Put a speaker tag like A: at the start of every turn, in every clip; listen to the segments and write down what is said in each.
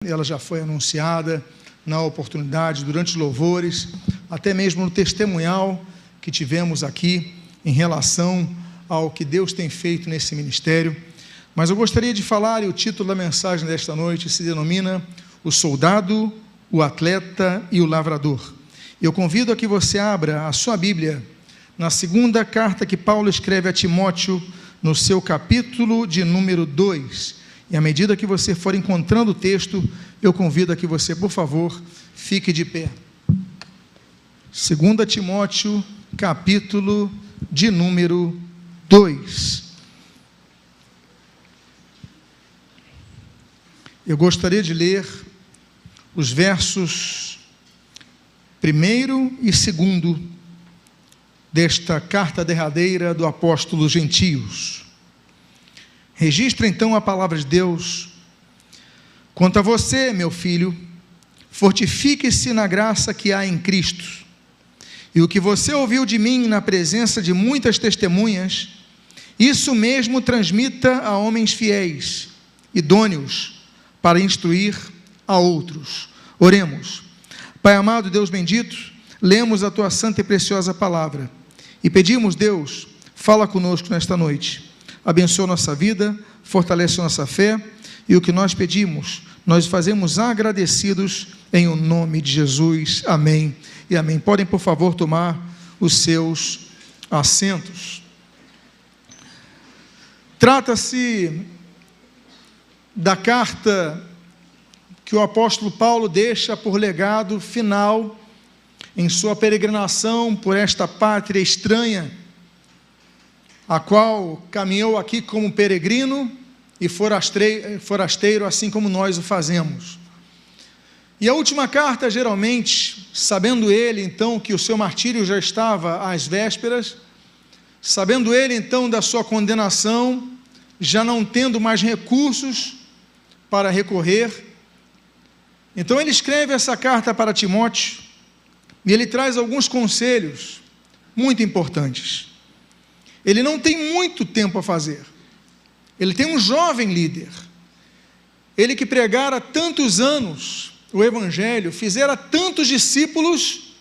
A: Ela já foi anunciada na oportunidade, durante os louvores, até mesmo no testemunhal que tivemos aqui em relação ao que Deus tem feito nesse ministério. Mas eu gostaria de falar, e o título da mensagem desta noite se denomina O Soldado, o Atleta e o Lavrador. Eu convido a que você abra a sua Bíblia na segunda carta que Paulo escreve a Timóteo, no seu capítulo de número 2. E à medida que você for encontrando o texto, eu convido a que você, por favor, fique de pé. 2 Timóteo, capítulo de número 2. Eu gostaria de ler os versos 1º e 2º desta carta derradeira do apóstolo aos gentios. Registra então a palavra de Deus. Quanto a você, meu filho, fortifique-se na graça que há em Cristo. E o que você ouviu de mim na presença de muitas testemunhas, isso mesmo transmita a homens fiéis, idôneos, para instruir a outros. Oremos. Pai amado, Deus bendito, lemos a tua santa e preciosa palavra e pedimos, Deus, fala conosco nesta noite. Abençoa nossa vida, fortalece nossa fé, e o que nós pedimos, nós fazemos agradecidos em o nome de Jesus. Amém e amém. Podem, por favor, tomar os seus assentos. Trata-se da carta que o apóstolo Paulo deixa por legado final em sua peregrinação por esta pátria estranha, a qual caminhou aqui como peregrino e forasteiro, assim como nós o fazemos. E a última carta, geralmente, sabendo ele então que o seu martírio já estava às vésperas, sabendo ele então da sua condenação, já não tendo mais recursos para recorrer, então ele escreve essa carta para Timóteo, e ele traz alguns conselhos muito importantes. Ele não tem muito tempo a fazer. Ele tem um jovem líder. Ele que pregara tantos anos o Evangelho, fizera tantos discípulos,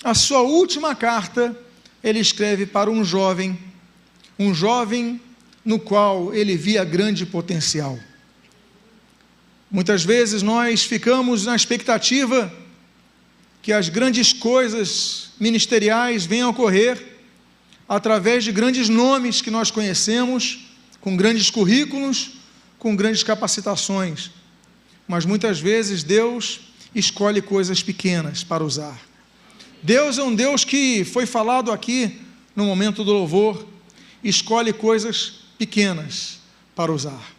A: a sua última carta, ele escreve para um jovem no qual ele via grande potencial. Muitas vezes nós ficamos na expectativa que as grandes coisas ministeriais venham a ocorrer através de grandes nomes que nós conhecemos, com grandes currículos, com grandes capacitações. Mas muitas vezes Deus escolhe coisas pequenas para usar. Deus é um Deus que foi falado aqui no momento do louvor, escolhe coisas pequenas para usar.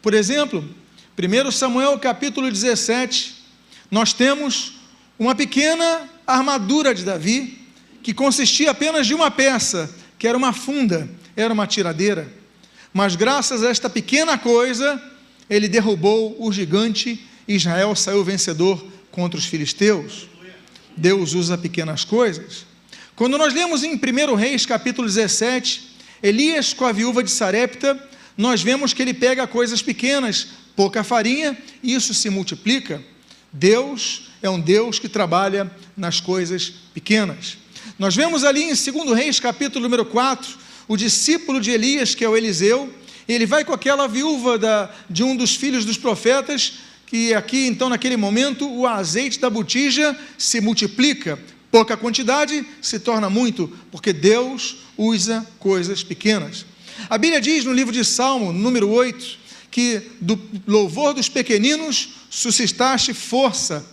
A: Por exemplo, 1 Samuel capítulo 17, nós temos uma pequena armadura de Davi, que consistia apenas de uma peça, que era uma funda, era uma tiradeira. Mas graças a esta pequena coisa, ele derrubou o gigante e Israel saiu vencedor contra os filisteus. Deus usa pequenas coisas. Quando nós lemos em 1 Reis capítulo 17, Elias com a viúva de Sarepta, nós vemos que ele pega coisas pequenas, pouca farinha, e isso se multiplica. Deus é um Deus que trabalha nas coisas pequenas. Nós vemos ali em 2 Reis, capítulo número 4, o discípulo de Elias, que é o Eliseu, ele vai com aquela viúva de um dos filhos dos profetas, que aqui, então, naquele momento, o azeite da botija se multiplica. Pouca quantidade se torna muito, porque Deus usa coisas pequenas. A Bíblia diz no livro de Salmo, número 8, que do louvor dos pequeninos suscitaste força,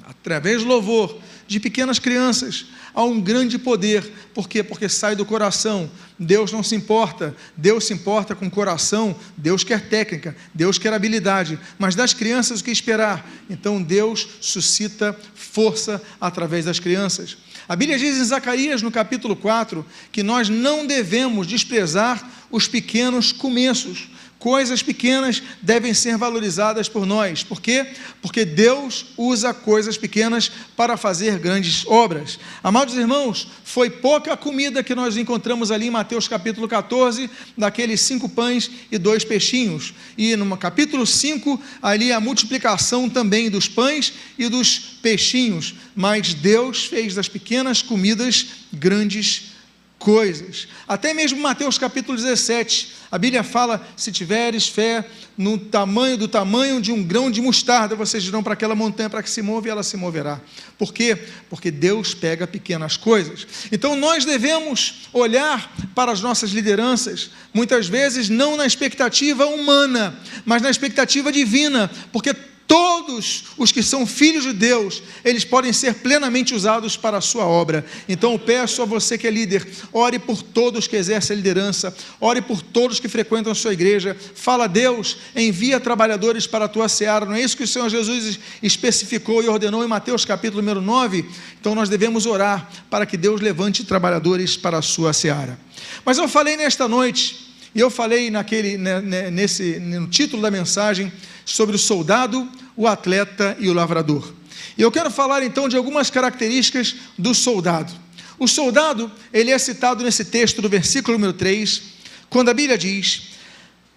A: através do louvor de pequenas crianças, há um grande poder. Por quê? Porque sai do coração. Deus não se importa, Deus se importa com o coração. Deus quer técnica, Deus quer habilidade, mas das crianças o que esperar? Então Deus suscita força através das crianças. A Bíblia diz em Zacarias, no capítulo 4, que nós não devemos desprezar os pequenos começos, coisas pequenas devem ser valorizadas por nós. Por quê? Porque Deus usa coisas pequenas para fazer grandes obras. Amados irmãos, foi pouca comida que nós encontramos ali em Mateus capítulo 14, daqueles 5 pães e 2 peixinhos. E no capítulo 5, ali a multiplicação também dos pães e dos peixinhos. Mas Deus fez das pequenas comidas grandes coisas. Até mesmo Mateus capítulo 17, a Bíblia fala: se tiveres fé no tamanho de um grão de mostarda, vocês dirão para aquela montanha para que se move, e ela se moverá. Por quê? Porque Deus pega pequenas coisas. Então nós devemos olhar para as nossas lideranças, muitas vezes não na expectativa humana, mas na expectativa divina, porque todos os que são filhos de Deus, eles podem ser plenamente usados para a sua obra. Então eu peço a você que é líder, ore por todos que exercem a liderança, ore por todos que frequentam a sua igreja, fala a Deus, envia trabalhadores para a tua seara. Não é isso que o Senhor Jesus especificou e ordenou em Mateus capítulo número 9? Então nós devemos orar para que Deus levante trabalhadores para a sua seara. Mas eu falei nesta noite, e eu falei no título da mensagem, sobre o soldado, o atleta e o lavrador. E eu quero falar então de algumas características do soldado. O soldado, ele é citado nesse texto do versículo número 3, quando a Bíblia diz: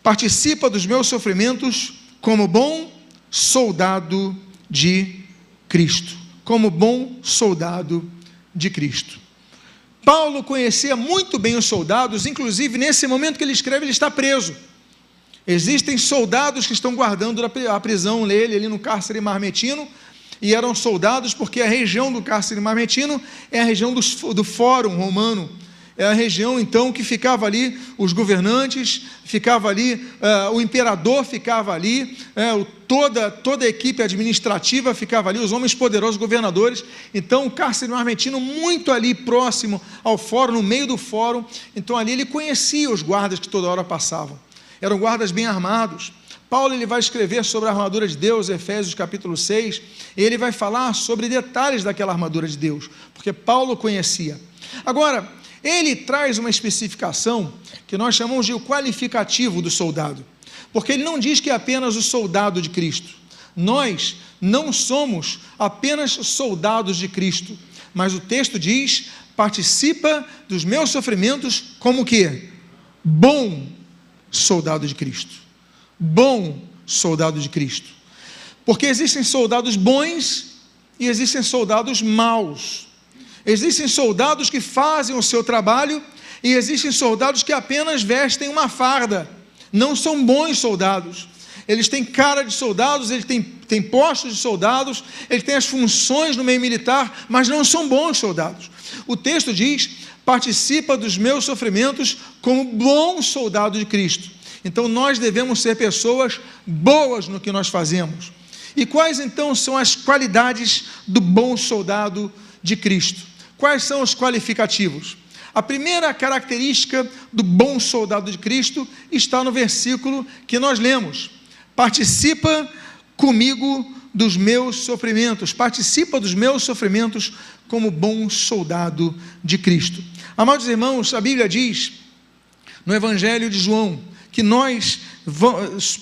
A: participa dos meus sofrimentos como bom soldado de Cristo. Como bom soldado de Cristo. Paulo conhecia muito bem os soldados, inclusive nesse momento que ele escreve, ele está preso. Existem soldados que estão guardando a prisão dele ali no cárcere Marmetino, e eram soldados porque a região do cárcere Marmetino é a região do Fórum Romano, é a região então que ficava ali os governantes, ficava ali o imperador, ficava ali toda a equipe administrativa ficava ali, os homens poderosos, governadores. Então o cárcere Marmetino muito ali próximo ao Fórum, no meio do Fórum. Então ali ele conhecia os guardas que toda hora passavam. Eram guardas bem armados. Paulo ele vai escrever sobre a armadura de Deus, Efésios capítulo 6, e ele vai falar sobre detalhes daquela armadura de Deus, porque Paulo conhecia. Agora, ele traz uma especificação que nós chamamos de o qualificativo do soldado, porque ele não diz que é apenas o soldado de Cristo. Nós não somos apenas soldados de Cristo, mas o texto diz: participa dos meus sofrimentos como que? Bom soldado de Cristo. Bom soldado de Cristo. Porque existem soldados bons e existem soldados maus. Existem soldados que fazem o seu trabalho e existem soldados que apenas vestem uma farda. Não são bons soldados. Eles têm cara de soldados, eles têm postos de soldados, eles têm as funções no meio militar, mas não são bons soldados. O texto diz: participa dos meus sofrimentos como bom soldado de Cristo. Então nós devemos ser pessoas boas no que nós fazemos. E quais então são as qualidades do bom soldado de Cristo? Quais são os qualificativos? A primeira característica do bom soldado de Cristo está no versículo que nós lemos: participa comigo dos meus sofrimentos. Participa dos meus sofrimentos como bom soldado de Cristo. Amados irmãos, a Bíblia diz no Evangelho de João que nós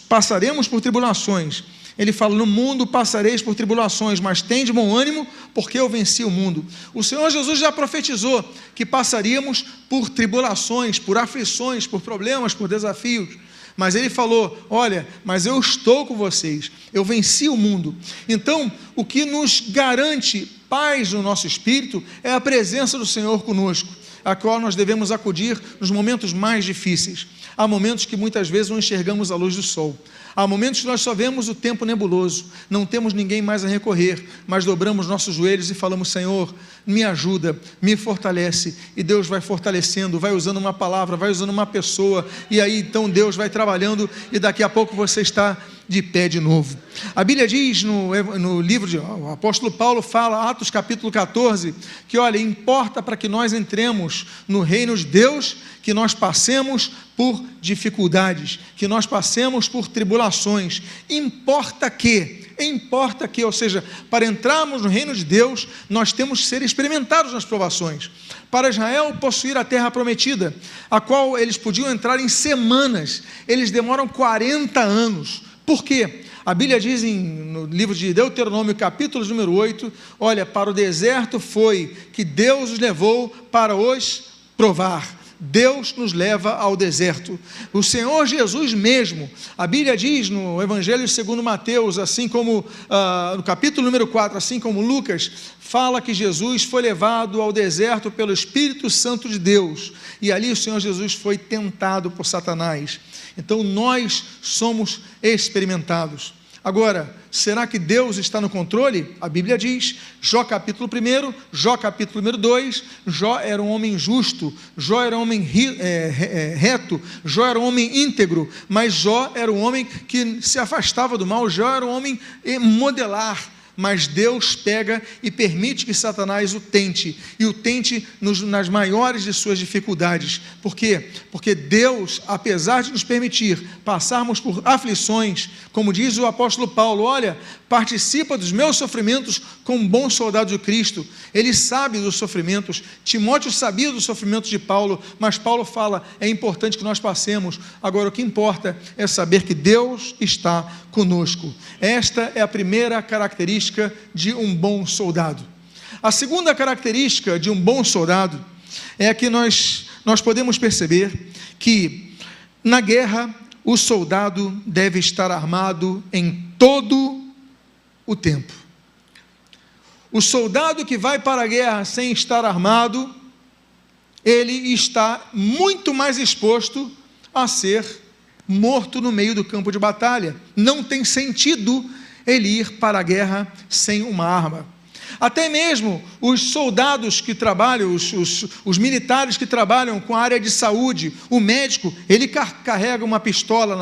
A: passaremos por tribulações. Ele fala: no mundo passareis por tribulações, mas tende bom ânimo, porque eu venci o mundo. O Senhor Jesus já profetizou que passaríamos por tribulações, por aflições, por problemas, por desafios. Mas ele falou: olha, mas eu estou com vocês, eu venci o mundo. Então, o que nos garante paz no nosso espírito é a presença do Senhor conosco, a qual nós devemos acudir nos momentos mais difíceis. Há momentos que muitas vezes não enxergamos a luz do sol. Há momentos que nós só vemos o tempo nebuloso, não temos ninguém mais a recorrer, mas dobramos nossos joelhos e falamos: Senhor, me ajuda, me fortalece. E Deus vai fortalecendo, vai usando uma palavra, vai usando uma pessoa, e aí então Deus vai trabalhando, e daqui a pouco você está de pé de novo. A Bíblia diz no livro o apóstolo Paulo fala, Atos capítulo 14, que olha, importa para que nós entremos no reino de Deus, que nós passemos por dificuldades, que nós passemos por tribulações. Importa que importa que, ou seja, para entrarmos no reino de Deus, nós temos que ser experimentados nas provações. Para Israel possuir a terra prometida, a qual eles podiam entrar em semanas, eles demoram 40 anos. Por quê? A Bíblia diz no livro de Deuteronômio, capítulo número 8, olha, para o deserto foi que Deus os levou para os provar. Deus nos leva ao deserto. O Senhor Jesus mesmo, a Bíblia diz no Evangelho segundo Mateus, assim como no capítulo número 4, assim como Lucas, fala que Jesus foi levado ao deserto pelo Espírito Santo de Deus, e ali o Senhor Jesus foi tentado por Satanás. Então nós somos experimentados. Agora, será que Deus está no controle? A Bíblia diz, Jó capítulo 1, Jó capítulo número 2, Jó era um homem justo, Jó era um homem reto, Jó era um homem íntegro, mas Jó era um homem que se afastava do mal, Jó era um homem modelar. Mas Deus pega e permite que Satanás o tente, e o tente nas maiores de suas dificuldades. Por quê? Porque Deus, apesar de nos permitir passarmos por aflições, como diz o apóstolo Paulo, olha, participa dos meus sofrimentos como um bom soldado de Cristo. Ele sabe dos sofrimentos, Timóteo sabia dos sofrimentos de Paulo, mas Paulo fala, é importante que nós passemos. Agora o que importa é saber que Deus está conosco. Esta é a primeira característica de um bom soldado. A segunda característica de um bom soldado é que nós podemos perceber que na guerra o soldado deve estar armado em todo o tempo. O soldado que vai para a guerra sem estar armado, ele está muito mais exposto a ser morto no meio do campo de batalha. Não tem sentido ele ir para a guerra sem uma arma. Até mesmo os soldados que trabalham, os militares que trabalham com a área de saúde, o médico, ele carrega uma pistola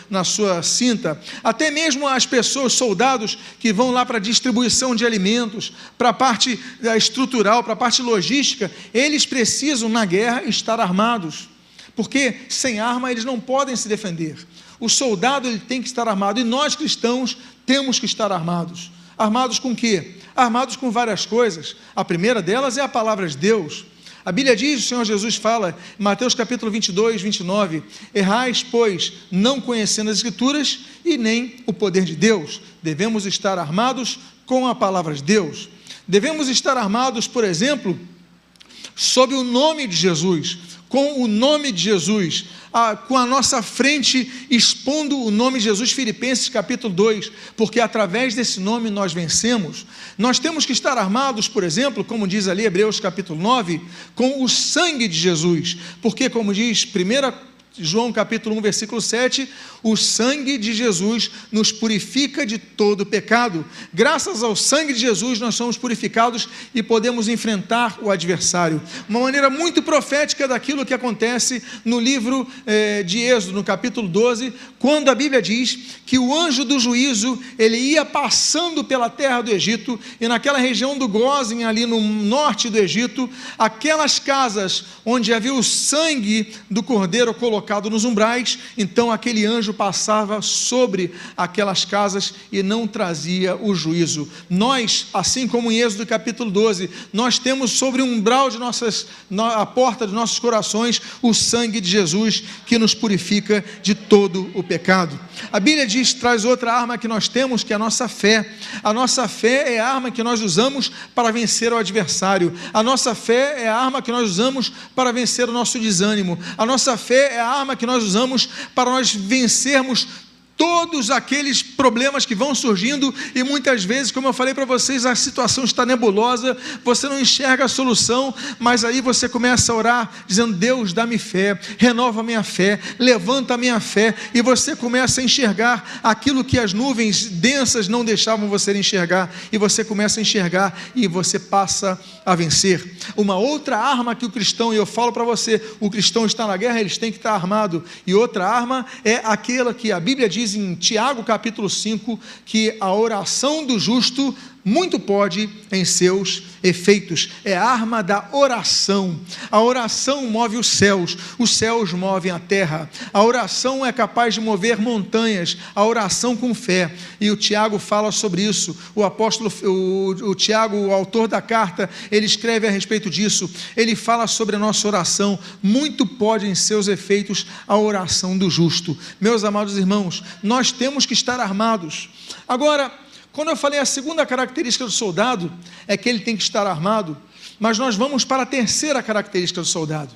A: na sua cinta. Até mesmo as pessoas, soldados que vão lá para a distribuição de alimentos, para a parte estrutural, para a parte logística, eles precisam na guerra estar armados, porque sem arma eles não podem se defender. O soldado ele tem que estar armado, e nós cristãos temos que estar armados. Armados com quê? Armados com várias coisas. A primeira delas é a palavra de Deus. A Bíblia diz, o Senhor Jesus fala, em Mateus capítulo 22, 29, errais, pois, não conhecendo as Escrituras e nem o poder de Deus. Devemos estar armados com a palavra de Deus. Devemos estar armados, por exemplo, sob o nome de Jesus, com o nome de Jesus, com a nossa frente expondo o nome de Jesus, Filipenses capítulo 2, porque através desse nome nós vencemos. Nós temos que estar armados, por exemplo, como diz ali Hebreus capítulo 9, com o sangue de Jesus, porque como diz 1 João capítulo 1, versículo 7, o sangue de Jesus nos purifica de todo pecado. Graças ao sangue de Jesus nós somos purificados e podemos enfrentar o adversário. Uma maneira muito profética daquilo que acontece no livro de Êxodo, no capítulo 12, quando a Bíblia diz que o anjo do juízo, ele ia passando pela terra do Egito, e naquela região do Gósen, ali no norte do Egito, aquelas casas onde havia o sangue do cordeiro colocado nos umbrais, então aquele anjo passava sobre aquelas casas e não trazia o juízo. Nós, assim como em Êxodo capítulo 12, nós temos sobre o umbral de a porta de nossos corações, o sangue de Jesus, que nos purifica de todo o pecado. A Bíblia diz, traz outra arma que nós temos, que é a nossa fé. A nossa fé é a arma que nós usamos para vencer o adversário. A nossa fé é a arma que nós usamos para vencer o nosso desânimo. A nossa fé é a arma que nós usamos para nós vencermos todos aqueles problemas que vão surgindo, e muitas vezes, como eu falei para vocês, a situação está nebulosa, você não enxerga a solução, mas aí você começa a orar, dizendo, Deus, dá-me fé, renova a minha fé, levanta a minha fé, e você começa a enxergar aquilo que as nuvens densas não deixavam você enxergar, e você começa a enxergar, e você passa a vencer. Uma outra arma que o cristão, e eu falo para você, o cristão está na guerra, eles têm que estar armado, e outra arma é aquela que a Bíblia diz em Tiago capítulo 5, que a oração do justo muito pode em seus efeitos. É a arma da oração. A oração move os céus movem a terra. A oração é capaz de mover montanhas, a oração com fé. E o Tiago fala sobre isso. O apóstolo, o Tiago, o autor da carta, ele escreve a respeito disso. Ele fala sobre a nossa oração. Muito pode em seus efeitos a oração do justo. Meus amados irmãos, nós temos que estar armados. Agora, quando eu falei a segunda característica do soldado, é que ele tem que estar armado, mas nós vamos para a terceira característica do soldado.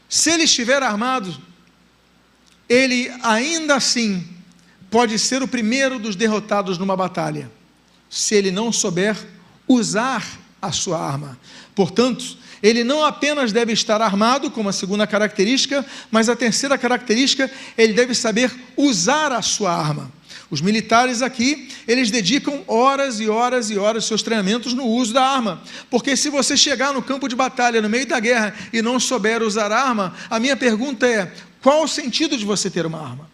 A: Se ele estiver armado, ele ainda assim pode ser o primeiro dos derrotados numa batalha, se ele não souber usar a sua arma. Portanto, ele não apenas deve estar armado, como a segunda característica, mas a terceira característica, ele deve saber usar a sua arma. Os militares aqui, eles dedicam horas e horas e horas de seus treinamentos no uso da arma, porque se você chegar no campo de batalha, no meio da guerra, e não souber usar a arma, a minha pergunta é, qual o sentido de você ter uma arma?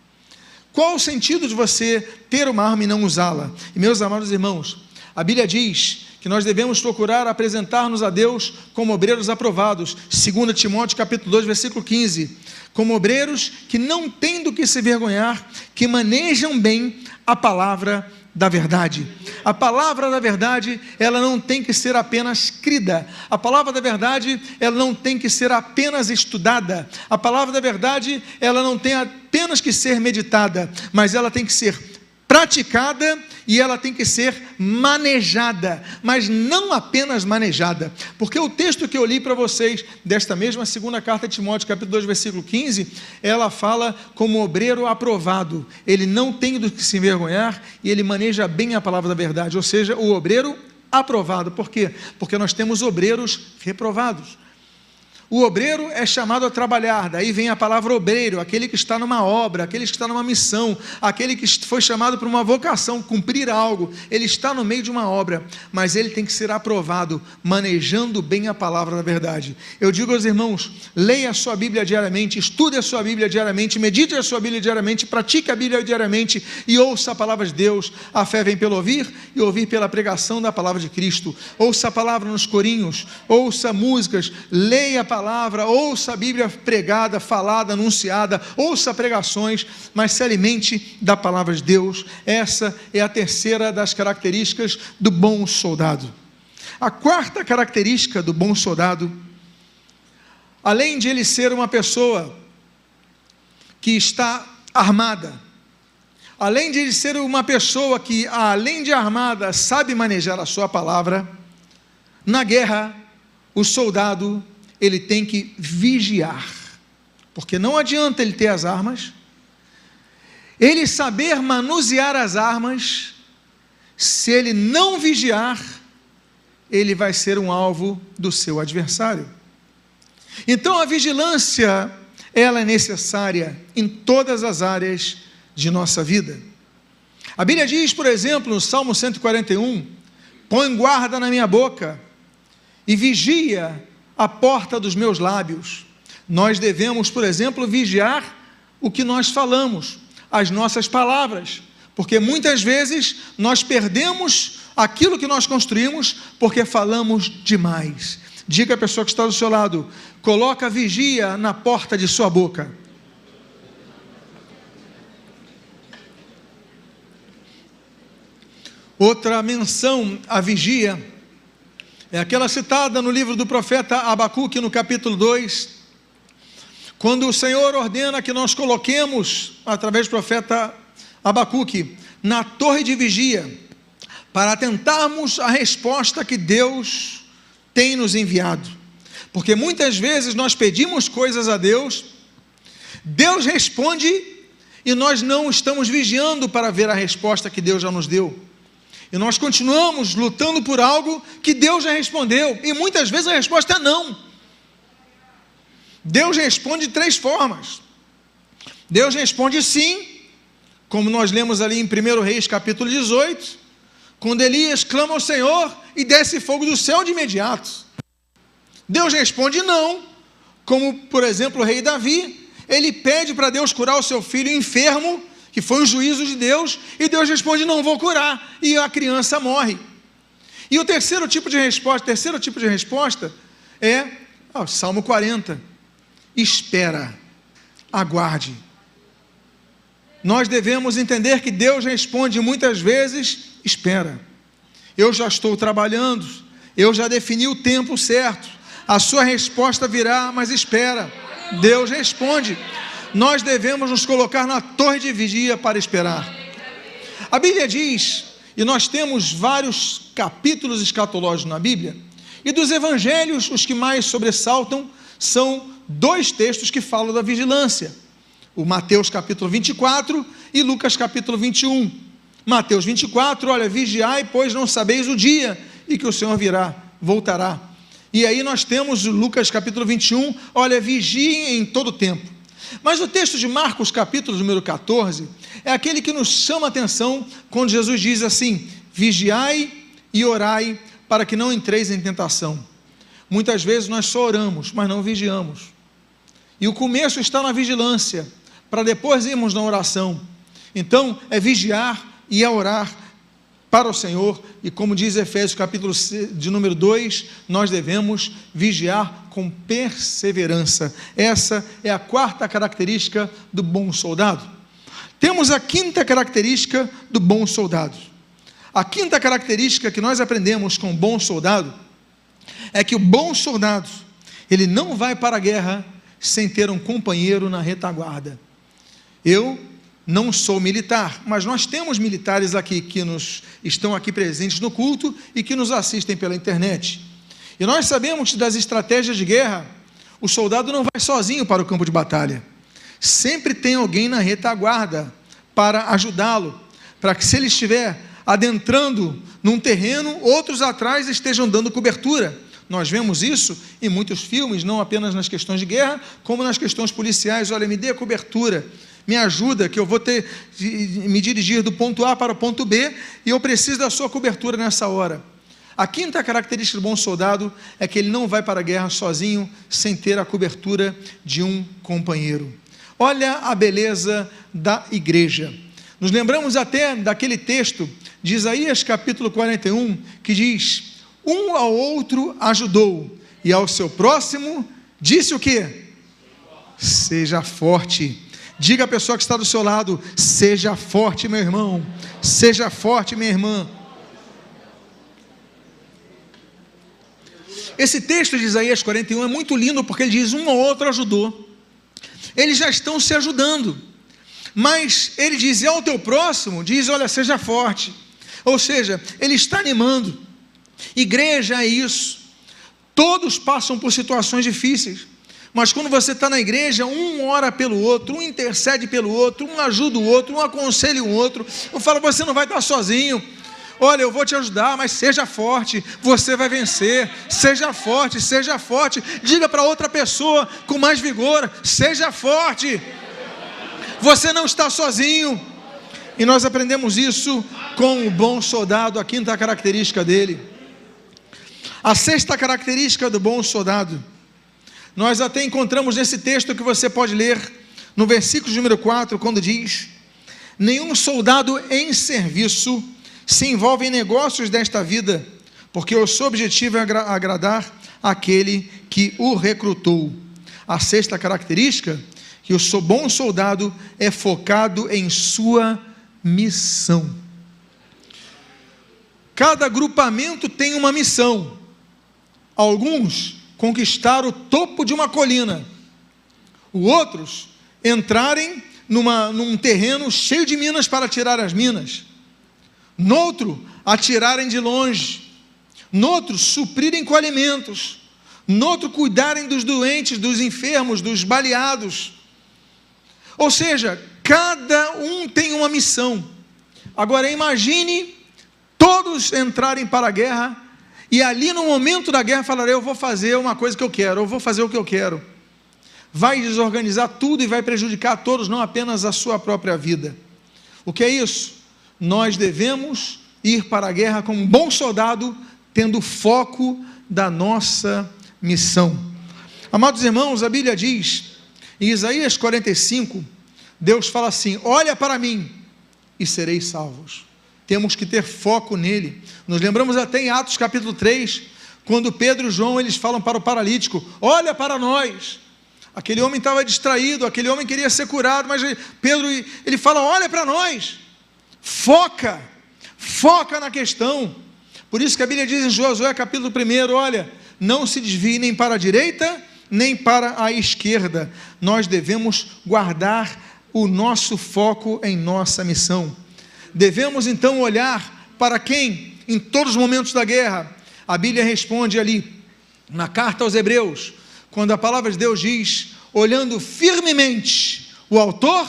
A: Qual o sentido de você ter uma arma e não usá-la? E meus amados irmãos, a Bíblia diz que nós devemos procurar apresentar-nos a Deus como obreiros aprovados, 2 Timóteo capítulo 2, versículo 15, como obreiros que não têm do que se vergonhar, que manejam bem a palavra da verdade. A palavra da verdade, ela não tem que ser apenas crida. A palavra da verdade, ela não tem que ser apenas estudada. A palavra da verdade, ela não tem apenas que ser meditada, mas ela tem que ser praticada e ela tem que ser manejada, mas não apenas manejada, porque o texto que eu li para vocês, desta mesma segunda carta de Timóteo, capítulo 2, versículo 15, ela fala como obreiro aprovado, ele não tem do que se envergonhar e ele maneja bem a palavra da verdade, ou seja, o obreiro aprovado. Por quê? Porque nós temos obreiros reprovados. O obreiro é chamado a trabalhar, daí vem a palavra obreiro, aquele que está numa obra, aquele que está numa missão, aquele que foi chamado por uma vocação, cumprir algo, ele está no meio de uma obra, mas ele tem que ser aprovado, manejando bem a palavra da verdade. Eu digo aos irmãos, leia a sua Bíblia diariamente, estude a sua Bíblia diariamente, medite a sua Bíblia diariamente, pratique a Bíblia diariamente e ouça a palavra de Deus. A fé vem pelo ouvir e ouvir pela pregação da palavra de Cristo. Ouça a palavra nos corinhos, ouça músicas, leia a palavra, ouça a Bíblia pregada, falada, anunciada, ouça pregações, mas se alimente da palavra de Deus. Essa é a terceira das características do bom soldado. A quarta característica do bom soldado, além de ele ser uma pessoa que está armada, além de ele ser uma pessoa que, além de armada, sabe manejar a sua palavra, na guerra, o soldado ele tem que vigiar, porque não adianta ele ter as armas, ele saber manusear as armas, se ele não vigiar, ele vai ser um alvo do seu adversário. Então a vigilância, ela é necessária em todas as áreas de nossa vida. A Bíblia diz, por exemplo, no Salmo 141, põe guarda na minha boca e vigia a porta dos meus lábios. Nós devemos, por exemplo, vigiar o que nós falamos, as nossas palavras, porque muitas vezes nós perdemos aquilo que nós construímos porque falamos demais. Diga à pessoa que está do seu lado, coloca vigia na porta de sua boca. Outra menção à vigia é aquela citada no livro do profeta Abacuque, no capítulo 2, quando o Senhor ordena que nós coloquemos, através do profeta Abacuque, na torre de vigia, para atentarmos à resposta que Deus tem nos enviado. Porque muitas vezes nós pedimos coisas a Deus, Deus responde e nós não estamos vigiando para ver a resposta que Deus já nos deu. E nós continuamos lutando por algo que Deus já respondeu. E muitas vezes a resposta é não. Deus responde de 3 formas. Deus responde sim, como nós lemos ali em 1 Reis capítulo 18, quando Elias clama ao Senhor e desce fogo do céu de imediato. Deus responde não, como por exemplo o rei Davi, ele pede para Deus curar o seu filho enfermo, que foi um juízo de Deus, e Deus responde, não vou curar, e a criança morre. E o terceiro tipo de resposta é Salmo 40. Espera, aguarde. Nós devemos entender que Deus responde muitas vezes, espera. Eu já estou trabalhando, eu já defini o tempo certo, a sua resposta virá, mas espera. Deus responde. Nós devemos nos colocar na torre de vigia para esperar. A Bíblia diz, e nós temos vários capítulos escatológicos na Bíblia, e dos evangelhos, os que mais sobressaltam são dois textos que falam da vigilância. O Mateus capítulo 24 e Lucas capítulo 21. Mateus 24, olha, vigiai, pois não sabeis o dia e que o Senhor voltará. E aí nós temos o Lucas capítulo 21, olha, vigiem em todo tempo. Mas o texto de Marcos capítulo número 14, é aquele que nos chama a atenção, quando Jesus diz assim, vigiai e orai, para que não entreis em tentação. Muitas vezes nós só oramos, mas não vigiamos. E o começo está na vigilância, para depois irmos na oração. Então, é vigiar e é orar para o Senhor, e como diz Efésios capítulo de número 2, nós devemos vigiar com perseverança. Essa é a quarta característica do bom soldado. Temos a quinta característica do bom soldado. A quinta característica que nós aprendemos com o bom soldado, é que o bom soldado, ele não vai para a guerra sem ter um companheiro na retaguarda. Eu não sou militar, mas nós temos militares aqui que estão aqui presentes no culto e que nos assistem pela internet. E nós sabemos que das estratégias de guerra, o soldado não vai sozinho para o campo de batalha. Sempre tem alguém na retaguarda para ajudá-lo, para que se ele estiver adentrando num terreno, outros atrás estejam dando cobertura. Nós vemos isso em muitos filmes, não apenas nas questões de guerra, como nas questões policiais. Olha, me dê a cobertura, me ajuda, que eu vou me dirigir do ponto A para o ponto B, e eu preciso da sua cobertura nessa hora. A quinta característica do bom soldado é que ele não vai para a guerra sozinho, sem ter a cobertura de um companheiro. Olha a beleza da igreja. Nos lembramos até daquele texto de Isaías capítulo 41, que diz, um ao outro ajudou, e ao seu próximo disse o quê? Seja forte. Diga à pessoa que está do seu lado, seja forte, meu irmão, seja forte, minha irmã. Esse texto de Isaías 41 é muito lindo, porque ele diz, um ao outro ajudou. Eles já estão se ajudando, mas ele diz, e ao teu próximo, diz, olha, seja forte. Ou seja, ele está animando. Igreja é isso. Todos passam por situações difíceis, mas quando você está na igreja, um ora pelo outro, um intercede pelo outro, um ajuda o outro, um aconselha o outro, um fala, você não vai estar sozinho, olha, eu vou te ajudar, mas seja forte, você vai vencer, seja forte, diga para outra pessoa com mais vigor, seja forte, você não está sozinho. E nós aprendemos isso com o bom soldado, a quinta característica dele. A sexta característica do bom soldado, nós até encontramos nesse texto que você pode ler, no versículo número 4, quando diz, nenhum soldado em serviço se envolve em negócios desta vida, porque o seu objetivo é agradar aquele que o recrutou. A sexta característica, que o bom soldado é focado em sua missão. Cada agrupamento tem uma missão. Alguns conquistar o topo de uma colina, os outros entrarem num terreno cheio de minas para tirar as minas, noutro atirarem de longe, noutro suprirem com alimentos, noutro cuidarem dos doentes, dos enfermos, dos baleados. Ou seja, cada um tem uma missão. Agora imagine todos entrarem para a guerra, e ali no momento da guerra falarem, eu vou fazer uma coisa que eu quero, eu vou fazer o que eu quero. Vai desorganizar tudo e vai prejudicar a todos, não apenas a sua própria vida. O que é isso? Nós devemos ir para a guerra como um bom soldado, tendo foco da nossa missão. Amados irmãos, a Bíblia diz, em Isaías 45, Deus fala assim, olha para mim e sereis salvos. temos que ter foco nele. Nos lembramos até em Atos capítulo 3, quando Pedro e João, eles falam para o paralítico: olha para nós. Aquele homem estava distraído, aquele homem queria ser curado, mas Pedro, ele fala: olha para nós, foca na questão. Por isso que a Bíblia diz em Josué capítulo 1, olha, não se desvie nem para a direita, nem para a esquerda. Nós devemos guardar o nosso foco em nossa missão. Devemos então olhar para quem? Em todos os momentos da guerra. A Bíblia responde ali, na carta aos Hebreus, quando a palavra de Deus diz: olhando firmemente o autor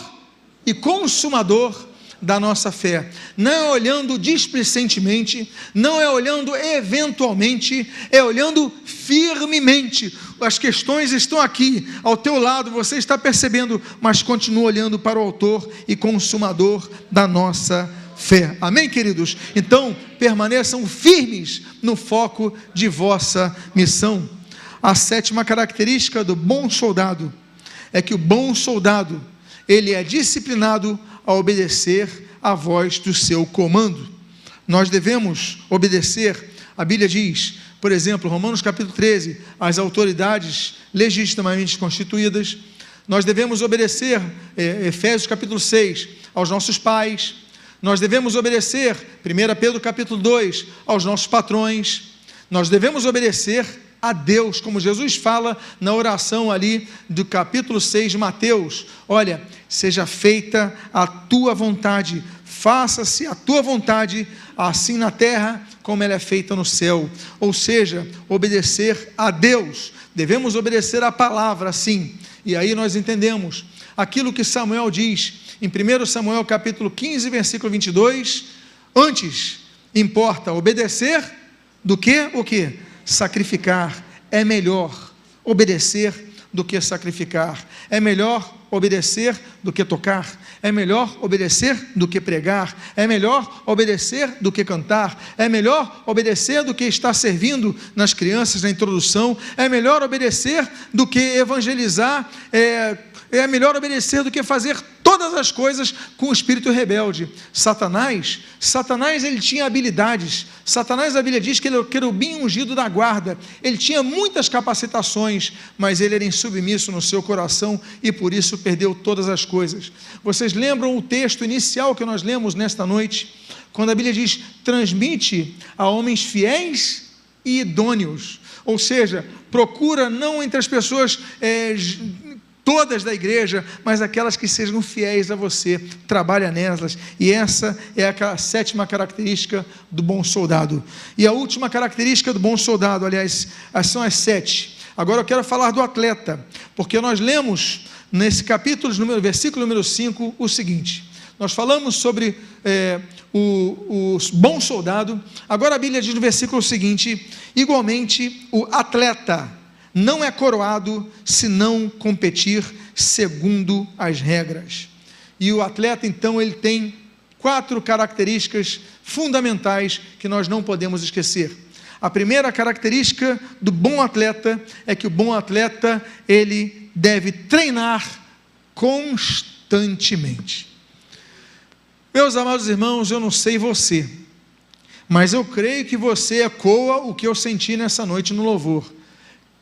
A: e consumador da nossa fé. Não é olhando displicentemente, não é olhando eventualmente, é olhando firmemente. As questões estão aqui, ao teu lado, você está percebendo, mas continua olhando para o autor e consumador da nossa fé. Amém, queridos? Então, permaneçam firmes no foco de vossa missão. A 7ª característica do bom soldado é que o bom soldado, ele é disciplinado a obedecer a voz do seu comando. Nós devemos obedecer, a Bíblia diz, por exemplo, Romanos capítulo 13, às autoridades legitimamente constituídas. Nós devemos obedecer, Efésios capítulo 6, aos nossos pais. Nós devemos obedecer, 1 Pedro capítulo 2, aos nossos patrões. Nós devemos obedecer a Deus, como Jesus fala na oração ali do capítulo 6 de Mateus: olha, seja feita a tua vontade, faça-se a tua vontade, assim na terra como ela é feita no céu. Ou seja, obedecer a Deus. Devemos obedecer a palavra, sim. E aí nós entendemos aquilo que Samuel diz em 1 Samuel capítulo 15, versículo 22, antes importa obedecer do que o quê? Sacrificar. É melhor obedecer do que sacrificar. É melhor obedecer do que tocar. É melhor obedecer do que pregar. É melhor obedecer do que cantar. É melhor obedecer do que estar servindo nas crianças na introdução. É melhor obedecer do que evangelizar. É melhor obedecer do que fazer todas as coisas com o espírito rebelde. Satanás, ele tinha habilidades. Satanás, a Bíblia diz que ele era o querubim ungido da guarda. Ele tinha muitas capacitações, mas ele era insubmisso no seu coração e por isso perdeu todas as coisas. Vocês lembram o texto inicial que nós lemos nesta noite? Quando a Bíblia diz: transmite a homens fiéis e idôneos. Ou seja, procura não entre as pessoas todas da igreja, mas aquelas que sejam fiéis a você, trabalha nelas. E essa é a 7ª característica do bom soldado. E a última característica do bom soldado, aliás, são as 7. Agora eu quero falar do atleta, porque nós lemos nesse capítulo, versículo número 5, o seguinte: nós falamos sobre o bom soldado. Agora a Bíblia diz no versículo seguinte: igualmente o atleta não é coroado se não competir segundo as regras. E o atleta, então, ele tem 4 características fundamentais que nós não podemos esquecer. A primeira característica do bom atleta é que o bom atleta, ele deve treinar constantemente. Meus amados irmãos, eu não sei você, mas eu creio que você ecoa o que eu senti nessa noite no louvor.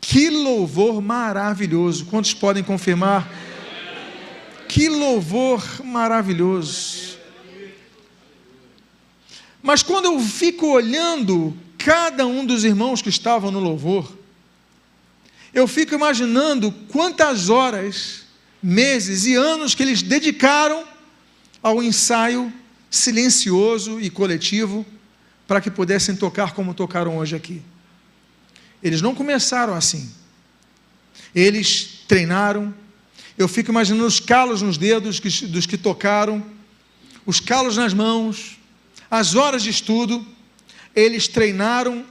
A: Que louvor maravilhoso! Quantos podem confirmar? Que louvor maravilhoso! Mas quando eu fico olhando cada um dos irmãos que estavam no louvor, eu fico imaginando quantas horas, meses e anos que eles dedicaram ao ensaio silencioso e coletivo para que pudessem tocar como tocaram hoje aqui. Eles não começaram assim. Eles treinaram. Eu fico imaginando os calos nos dedos dos que tocaram, os calos nas mãos, as horas de estudo. Eles treinaram,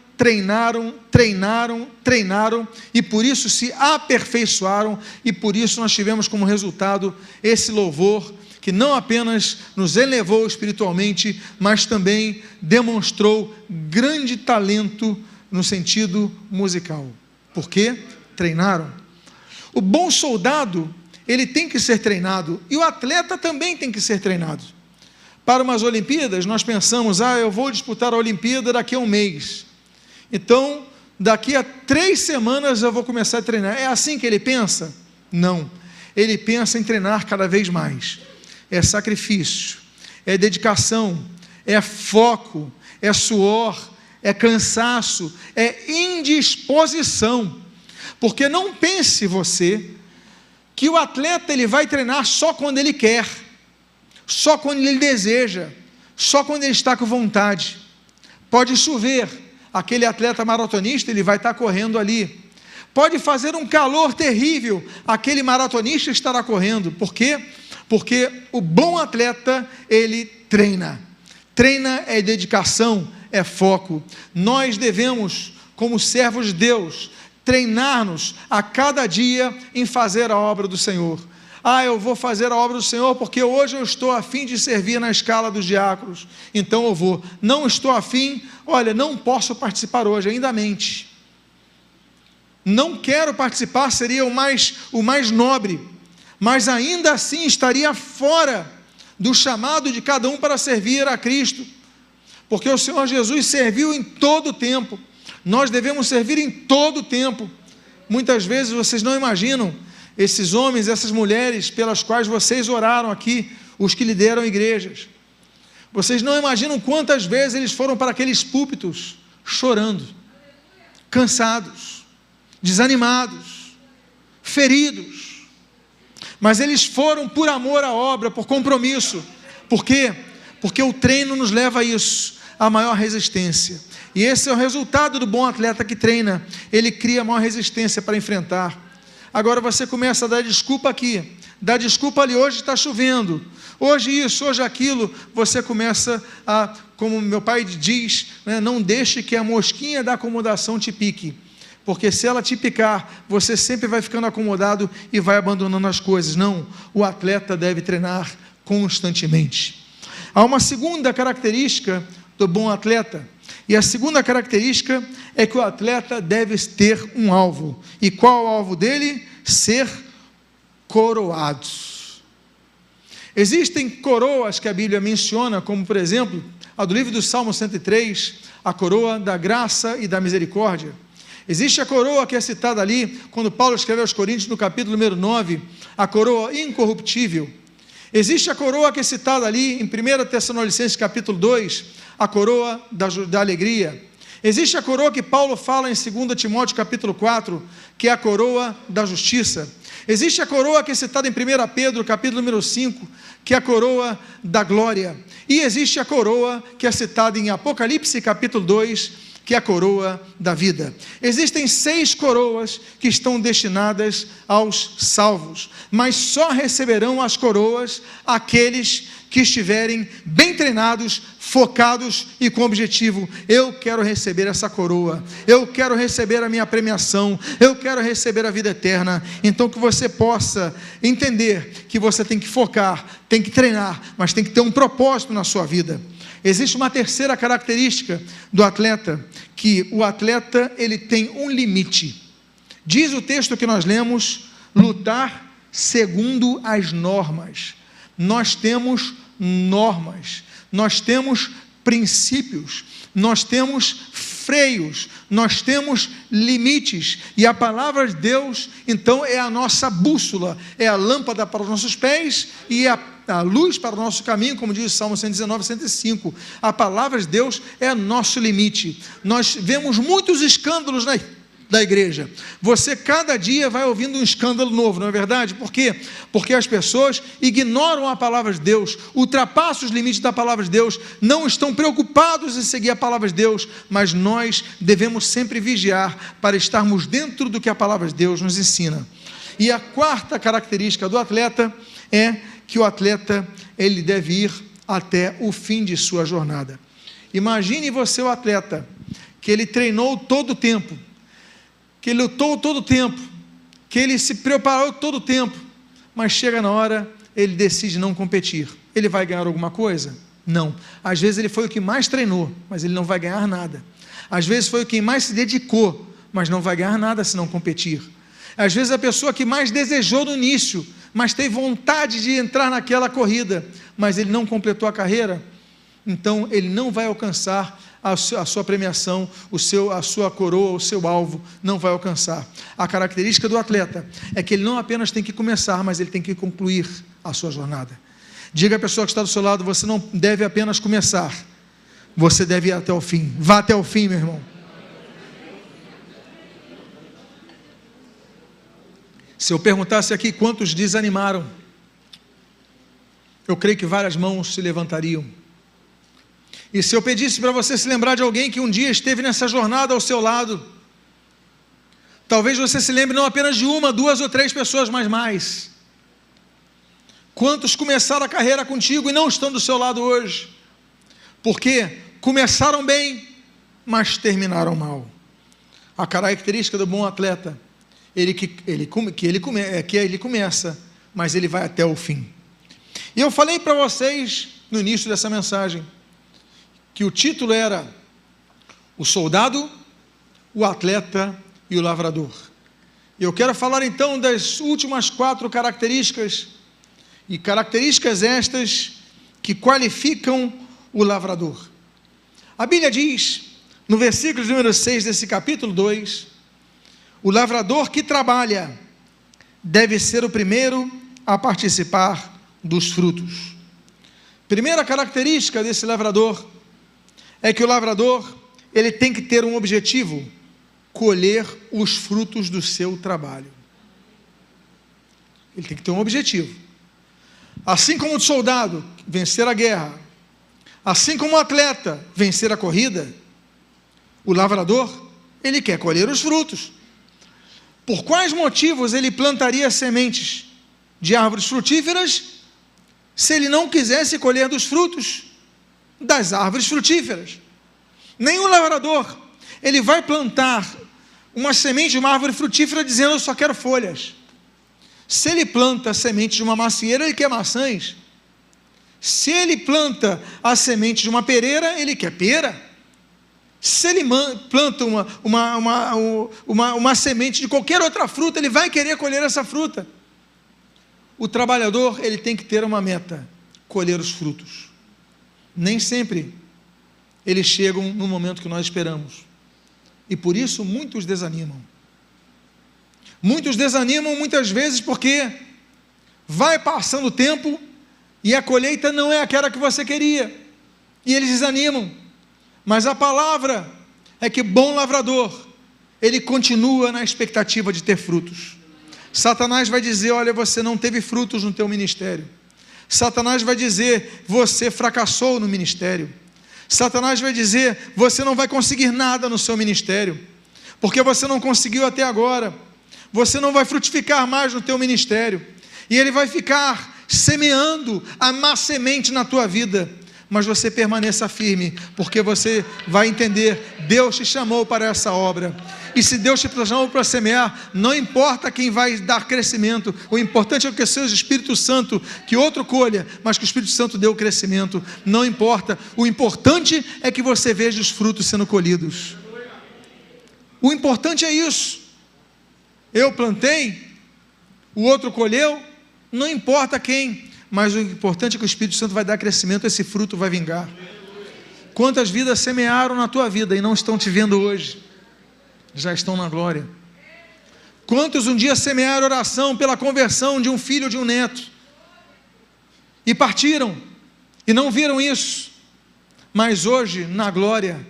A: e por isso se aperfeiçoaram, e por isso nós tivemos como resultado esse louvor, que não apenas nos elevou espiritualmente, mas também demonstrou grande talento no sentido musical. Por quê? Treinaram. O bom soldado, ele tem que ser treinado, e o atleta também tem que ser treinado. para umas Olimpíadas, nós pensamos, eu vou disputar a Olimpíada daqui a um mês. Então, daqui a 3 semanas eu vou começar a treinar. É assim que ele pensa? Não. Ele pensa em treinar cada vez mais. É sacrifício, é dedicação, é foco, é suor, é cansaço, é indisposição. Porque não pense você que o atleta ele vai treinar só quando ele quer, só quando ele deseja, só quando ele está com vontade. Pode chover, aquele atleta maratonista ele vai estar correndo ali. Pode fazer um calor terrível, aquele maratonista estará correndo. Por quê? Porque o bom atleta, ele treina. Treina é dedicação, é foco. Nós devemos, como servos de Deus, treinar-nos a cada dia em fazer a obra do Senhor. Eu vou fazer a obra do Senhor porque hoje eu estou a fim de servir na escala dos diáconos, então eu vou. Não estou a fim, não posso participar hoje, ainda mente. Não quero participar, seria o mais nobre, mas ainda assim estaria fora do chamado de cada um para servir a Cristo, porque o Senhor Jesus serviu em todo o tempo. Nós devemos servir em todo o tempo. Muitas vezes vocês não imaginam esses homens, essas mulheres pelas quais vocês oraram aqui, os que lideram igrejas. Vocês não imaginam quantas vezes eles foram para aqueles púlpitos chorando, cansados, desanimados, feridos. Mas eles foram por amor à obra, por compromisso. Por quê? Porque o treino nos leva a isso, a maior resistência. E esse é o resultado do bom atleta que treina. Ele cria maior resistência para enfrentar. Agora você começa a dar desculpa aqui, dá desculpa ali, hoje está chovendo, hoje isso, hoje aquilo. Você começa a, como meu pai diz, não deixe que a mosquinha da acomodação te pique, porque se ela te picar, você sempre vai ficando acomodado e vai abandonando as coisas. Não, o atleta deve treinar constantemente. Há uma segunda característica do bom atleta, e a segunda característica é que o atleta deve ter um alvo. E qual é o alvo dele? Ser coroado. Existem coroas que a Bíblia menciona, como por exemplo, a do livro do Salmo 103, a coroa da graça e da misericórdia. Existe a coroa que é citada ali, quando Paulo escreve aos Coríntios, no capítulo número 9, a coroa incorruptível. Existe a coroa que é citada ali, em 1 Tessalonicenses capítulo 2, a coroa da alegria. Existe a coroa que Paulo fala em 2 Timóteo capítulo 4, que é a coroa da justiça. Existe a coroa que é citada em 1 Pedro capítulo número 5, que é a coroa da glória. E existe a coroa que é citada em Apocalipse capítulo 2, que é a coroa da vida. Existem 6 coroas que estão destinadas aos salvos, mas só receberão as coroas aqueles que estiverem bem treinados, focados e com objetivo. Eu quero receber essa coroa, eu quero receber a minha premiação, eu quero receber a vida eterna. Então que você possa entender que você tem que focar, tem que treinar, mas tem que ter um propósito na sua vida. Existe uma terceira característica do atleta, que o atleta ele tem um limite. Diz o texto que nós lemos, lutar segundo as normas. Nós temos normas, nós temos princípios, nós temos freios, nós temos limites, e a palavra de Deus, então, é a nossa bússola, é a lâmpada para os nossos pés e a luz para o nosso caminho, como diz o Salmo 119, 105. A palavra de Deus é nosso limite. Nós vemos muitos escândalos da igreja. Você cada dia vai ouvindo um escândalo novo, não é verdade? Por quê? Porque as pessoas ignoram a palavra de Deus, ultrapassam os limites da palavra de Deus, não estão preocupados em seguir a palavra de Deus, mas nós devemos sempre vigiar para estarmos dentro do que a palavra de Deus nos ensina. E a quarta característica do atleta é que o atleta ele deve ir até o fim de sua jornada. Imagine você o atleta, que ele treinou todo o tempo, que ele lutou todo o tempo, que ele se preparou todo o tempo, mas chega na hora, ele decide não competir. Ele vai ganhar alguma coisa? Não. Às vezes ele foi o que mais treinou, mas ele não vai ganhar nada. Às vezes foi o que mais se dedicou, mas não vai ganhar nada se não competir. Às vezes a pessoa que mais desejou no início, mas teve vontade de entrar naquela corrida, mas ele não completou a carreira, então ele não vai alcançar a sua premiação, a sua coroa, o seu alvo, não vai alcançar. A característica do atleta é que ele não apenas tem que começar, mas ele tem que concluir a sua jornada. Diga à pessoa que está do seu lado: você não deve apenas começar, você deve ir até o fim. Vá até o fim, meu irmão. Se eu perguntasse aqui quantos desanimaram, eu creio que várias mãos se levantariam. E se eu pedisse para você se lembrar de alguém que um dia esteve nessa jornada ao seu lado, talvez você se lembre não apenas de uma, duas ou três pessoas, mas mais. Quantos começaram a carreira contigo e não estão do seu lado hoje? Porque começaram bem, mas terminaram mal. A característica do bom atleta é que ele começa, mas ele vai até o fim. E eu falei para vocês no início dessa mensagem que o título era o soldado, o atleta e o lavrador. E eu quero falar então das últimas 4 características, e características estas que qualificam o lavrador. A Bíblia diz, no versículo número 6 desse capítulo 2, o lavrador que trabalha deve ser o primeiro a participar dos frutos. Primeira característica desse lavrador é que o lavrador, ele tem que ter um objetivo: colher os frutos do seu trabalho. Ele tem que ter um objetivo. Assim como o soldado, vencer a guerra, assim como o atleta, vencer a corrida, o lavrador, ele quer colher os frutos. Por quais motivos ele plantaria sementes de árvores frutíferas, se ele não quisesse colher dos frutos das árvores frutíferas? Nenhum lavrador, ele vai plantar uma semente de uma árvore frutífera dizendo: eu só quero folhas. Se ele planta a semente de uma macieira, ele quer maçãs. Se ele planta a semente de uma pereira, ele quer pera. Se ele planta uma semente de qualquer outra fruta, ele vai querer colher essa fruta. O trabalhador, ele tem que ter uma meta: colher os frutos. Nem sempre eles chegam no momento que nós esperamos, e por isso muitos desanimam. Muitos desanimam muitas vezes porque vai passando o tempo e a colheita não é aquela que você queria, e eles desanimam. Mas a palavra é que bom lavrador, ele continua na expectativa de ter frutos. Satanás vai dizer: olha, você não teve frutos no teu ministério. Satanás vai dizer: você fracassou no ministério. Satanás vai dizer: você não vai conseguir nada no seu ministério, porque você não conseguiu até agora. Você não vai frutificar mais no teu ministério. E ele vai ficar semeando a má semente na tua vida. Mas você permaneça firme, porque você vai entender: Deus te chamou para essa obra. E se Deus te chamou para semear, não importa quem vai dar crescimento, o importante é que seja o Espírito Santo, que outro colha, mas que o Espírito Santo dê o crescimento. Não importa, o importante é que você veja os frutos sendo colhidos. O importante é isso. Eu plantei, o outro colheu, não importa quem, mas o importante é que o Espírito Santo vai dar crescimento, esse fruto vai vingar. Quantas vidas semearam na tua vida e não estão te vendo hoje? Já estão na glória. Quantos um dia semearam oração pela conversão de um filho ou de um neto e partiram e não viram isso, mas hoje na glória,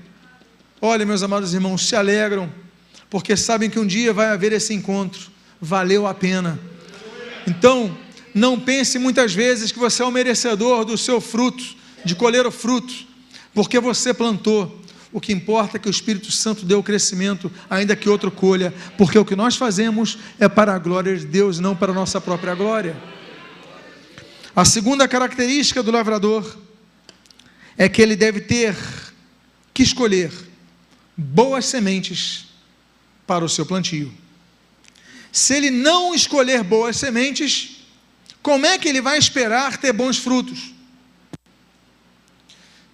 A: olha, meus amados irmãos, se alegram porque sabem que um dia vai haver esse encontro. Valeu a pena. Então não pense muitas vezes que você é o merecedor do seu fruto, de colher o fruto, porque você plantou. O que importa é que o Espírito Santo dê o crescimento, ainda que outro colha, porque o que nós fazemos é para a glória de Deus, não para a nossa própria glória. A segunda característica do lavrador é que ele deve ter que escolher boas sementes para o seu plantio. Se ele não escolher boas sementes, como é que ele vai esperar ter bons frutos?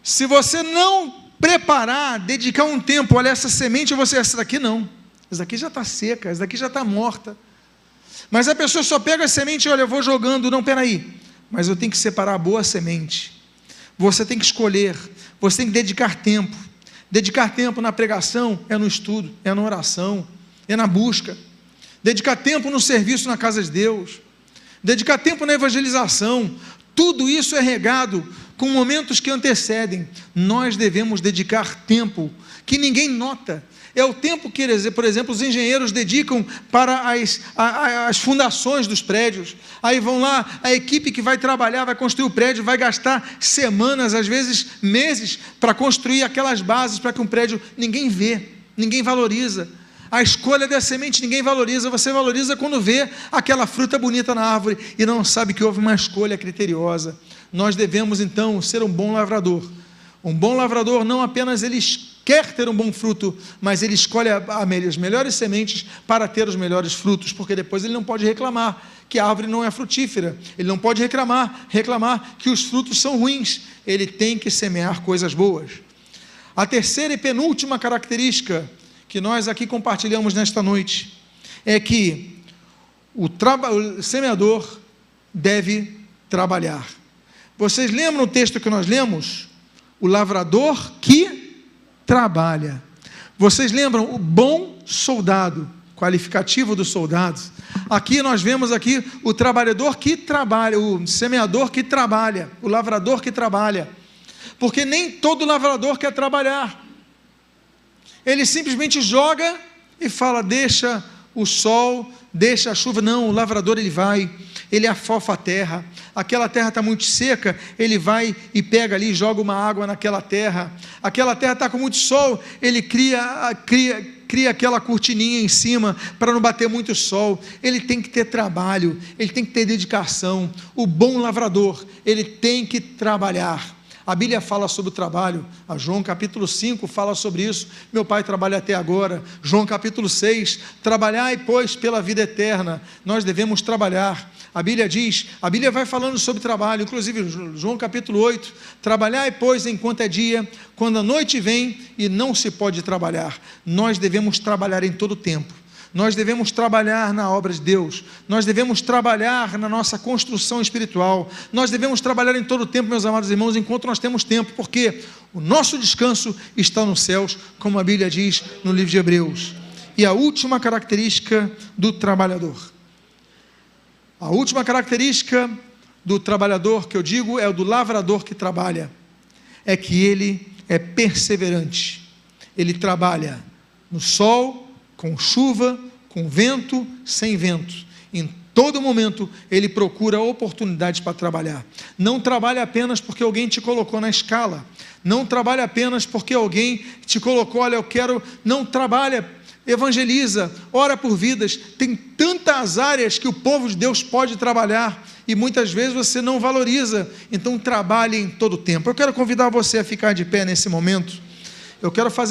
A: Se você não preparar, dedicar um tempo, olha, essa semente, essa daqui não, essa daqui já está seca, essa daqui já está morta. Mas a pessoa só pega a semente e olha, eu vou jogando. Não, peraí, mas eu tenho que separar a boa semente. Você tem que escolher, você tem que dedicar tempo. Dedicar tempo na pregação é no estudo, é na oração, é na busca. Dedicar tempo no serviço na casa de Deus. Dedicar tempo na evangelização. Tudo isso é regado com momentos que antecedem. Nós devemos dedicar tempo que ninguém nota. É o tempo que, por exemplo, os engenheiros dedicam para as fundações dos prédios. Aí vão lá, a equipe que vai trabalhar, vai construir o prédio, vai gastar semanas, às vezes meses, para construir aquelas bases, para que um prédio, ninguém vê, ninguém valoriza. A escolha da semente ninguém valoriza, você valoriza quando vê aquela fruta bonita na árvore e não sabe que houve uma escolha criteriosa. Nós devemos então ser um bom lavrador. Um bom lavrador não apenas ele quer ter um bom fruto, mas ele escolhe as melhores sementes para ter os melhores frutos, porque depois ele não pode reclamar que a árvore não é frutífera, ele não pode reclamar que os frutos são ruins, ele tem que semear coisas boas. A terceira e penúltima característica que nós aqui compartilhamos nesta noite é que o semeador deve trabalhar. Vocês lembram o texto que nós lemos? O lavrador que trabalha. Vocês lembram o bom soldado, qualificativo do soldado? Aqui nós vemos aqui o trabalhador que trabalha, o semeador que trabalha, o lavrador que trabalha. Porque nem todo lavrador quer trabalhar. Ele simplesmente joga e fala, deixa o sol, deixa a chuva. Não, o lavrador ele afofa a terra. Aquela terra está muito seca, ele vai e pega ali, joga uma água naquela terra. Aquela terra está com muito sol, ele cria aquela cortininha em cima para não bater muito sol. Ele tem que ter trabalho, ele tem que ter dedicação. O bom lavrador, ele tem que trabalhar. A Bíblia fala sobre o trabalho, a João capítulo 5 fala sobre isso, meu pai trabalha até agora. João capítulo 6, trabalhai pois pela vida eterna, nós devemos trabalhar. A Bíblia diz, a Bíblia vai falando sobre trabalho, inclusive João capítulo 8, trabalhai pois enquanto é dia, quando a noite vem e não se pode trabalhar. Nós devemos trabalhar em todo o tempo. Nós devemos trabalhar na obra de Deus, nós devemos trabalhar na nossa construção espiritual, nós devemos trabalhar em todo o tempo, meus amados irmãos, enquanto nós temos tempo, porque o nosso descanso está nos céus, como a Bíblia diz no livro de Hebreus. E a última característica do trabalhador, a última característica do trabalhador, que eu digo, é o do lavrador que trabalha, é que ele é perseverante, ele trabalha no sol, com chuva, com vento, sem vento. Em todo momento, ele procura oportunidades para trabalhar. Não trabalha apenas porque alguém te colocou na escala. Não trabalha apenas porque alguém te colocou, olha, eu quero... Não trabalha, evangeliza, ora por vidas. Tem tantas áreas que o povo de Deus pode trabalhar e muitas vezes você não valoriza. Então, trabalhe em todo o tempo. Eu quero convidar você a ficar de pé nesse momento. Eu quero fazer